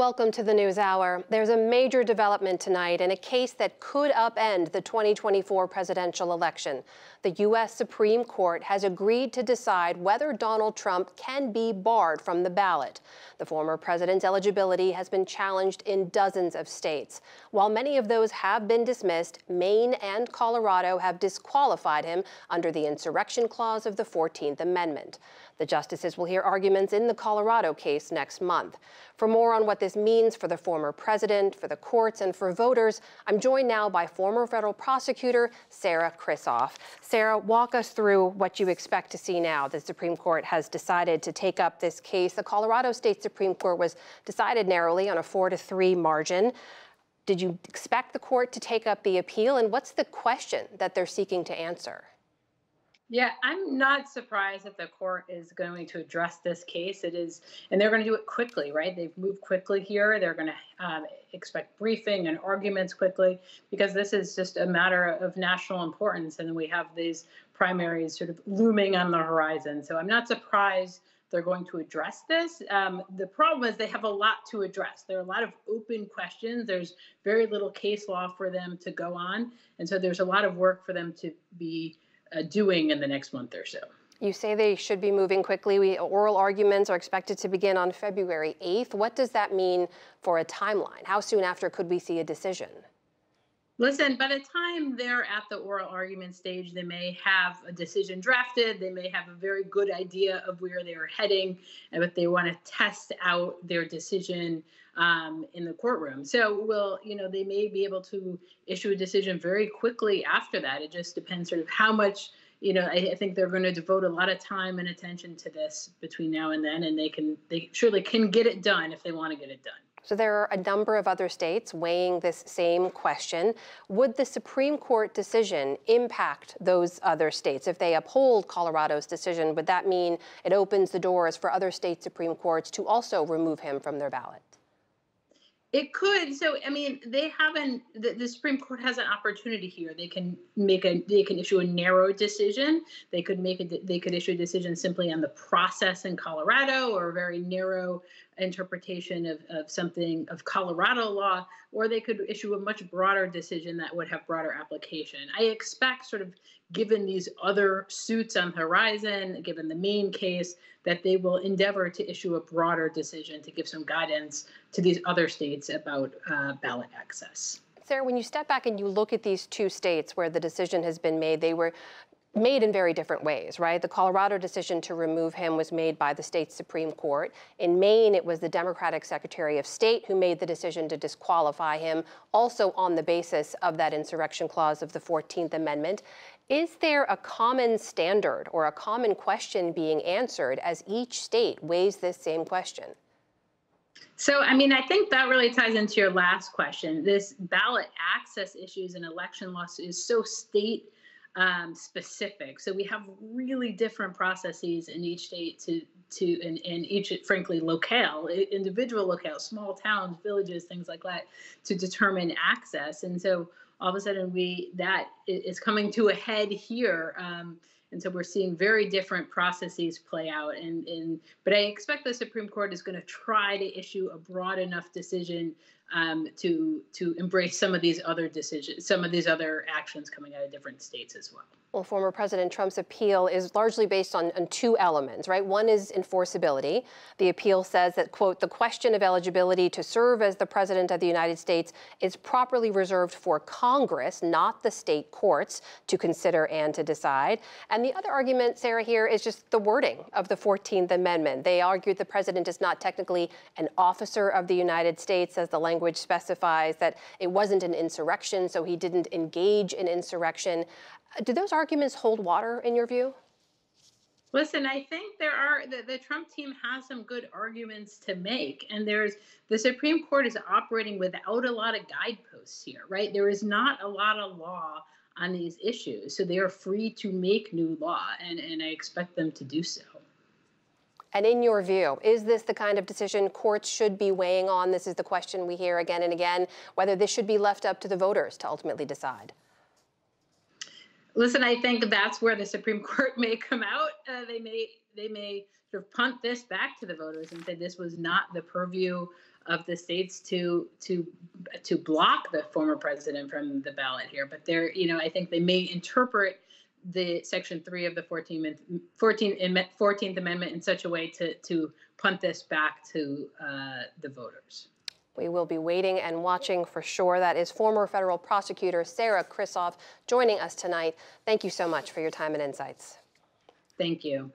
Welcome to the NewsHour. There's a major development tonight in a case that could upend the 2024 presidential election. The U.S. Supreme Court has agreed to decide whether Donald Trump can be barred from the ballot. The former president's eligibility has been challenged in dozens of states. While many of those have been dismissed, Maine and Colorado have disqualified him under the insurrection clause of the 14th Amendment. The justices will hear arguments in the Colorado case next month. For more on what this means for the former president, for the courts, and for voters, I'm joined now by former federal prosecutor Sarah Krisoff. Sarah, walk us through what you expect to see now. The Supreme Court has decided to take up this case. The Colorado State Supreme Court was decided narrowly on a 4-3 margin. Did you expect the court to take up the appeal? And what's the question that they're seeking to answer? Yeah, I'm not surprised that the court is going to address this case. It is, and they're going to do it quickly, right? They've moved quickly here. They're going to expect briefing and arguments quickly because this is just a matter of national importance. And we have these primaries sort of looming on the horizon. So I'm not surprised they're going to address this. The problem is they have a lot to address. There are a lot of open questions. There's very little case law for them to go on. And so there's a lot of work for them to be doing in the next month or so. You say they should be moving quickly. Oral arguments are expected to begin on February 8th. What does that mean for a timeline? How soon after could we see a decision? Listen, by the time they're at the oral argument stage, they may have a decision drafted. They may have a very good idea of where they're heading, but they want to test out their decision in the courtroom. So they may be able to issue a decision very quickly after that. It just depends sort of how much, I think they're going to devote a lot of time and attention to this between now and then, and they surely can get it done if they want to get it done. So there are a number of other states weighing this same question. Would the Supreme Court decision impact those other states? If they uphold Colorado's decision, would that mean it opens the doors for other state Supreme Courts to also remove him from their ballot? It could. So, I mean, the Supreme Court has an opportunity here. They can issue a narrow decision. They could issue a decision simply on the process in Colorado, or a very narrow interpretation of Colorado law, or they could issue a much broader decision that would have broader application. I expect, sort of given these other suits on the horizon, given the Maine case, that they will endeavor to issue a broader decision to give some guidance to these other states about ballot access. Sarah, when you step back and you look at these two states where the decision has been made, they were made in very different ways, right? The Colorado decision to remove him was made by the state Supreme Court. In Maine, it was the Democratic Secretary of State who made the decision to disqualify him, also on the basis of that insurrection clause of the 14th Amendment. Is there a common standard or a common question being answered as each state weighs this same question? So, I mean, I think that really ties into your last question. This ballot access issues and election law is so state specific. So we have really different processes in each state and each, frankly, individual locale, small towns, villages, things like that, to determine access. And so all of a sudden that is coming to a head here. And so we're seeing very different processes play out. But I expect the Supreme Court is going to try to issue a broad enough decision to embrace some of these other decisions, some of these other actions coming out of different states as well. Well, former President Trump's appeal is largely based on two elements, right? One is enforceability. The appeal says that, quote, the question of eligibility to serve as the president of the United States is properly reserved for Congress, not the state courts, to consider and to decide. And the other argument, Sarah, here is just the wording of the 14th Amendment. They argued the president is not technically an officer of the United States, as the language specifies, that it wasn't an insurrection, so he didn't engage in insurrection. Do those arguments hold water in your view? Listen, I think the Trump team has some good arguments to make. And the Supreme Court is operating without a lot of guideposts here, right? There is not a lot of law on these issues. So they are free to make new law, and I expect them to do so. And in your view, is this the kind of decision courts should be weighing on? This is the question we hear again and again, whether this should be left up to the voters to ultimately decide. Listen, I think that's where the Supreme Court may come out. They may sort of punt this back to the voters and say this was not the purview of the states to block the former president from the ballot here. But they're, I think they may interpret the Section 3 of the 14th Amendment in such a way to punt this back to the voters. We will be waiting and watching for sure. That is former federal prosecutor Sarah Krisoff joining us tonight. Thank you so much for your time and insights. Thank you.